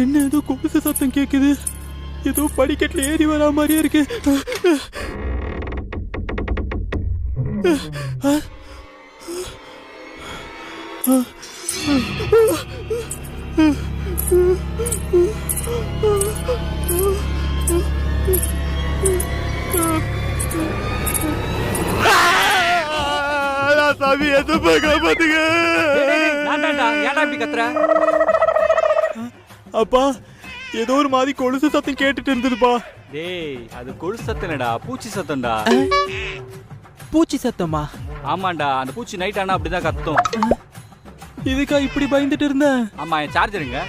என்ன ஏதோ கொலுசு சத்தம் கேக்குது. ஏதோ படிக்கட்டுல ஏறி வரா மாதிரியே இருக்கு. சாமி எது பாத்துங்க. அப்பா ஏதோ ஒரு மாதிரி கொலுசு சத்தம் கேட்டுட்டு இருந்ததுப்பா. டேய் அது கொலுசு சத்தம் இல்லடா, பூச்சி சத்தம்டா. பூச்சி சத்தமா? ஆமாண்டா, அந்த பூச்சி நைட் ஆனா அப்படிதான் கத்தும். இதுக்கா இப்படி பயந்துட்டு இருந்த? ஆமா, என் சார்ஜருங்க.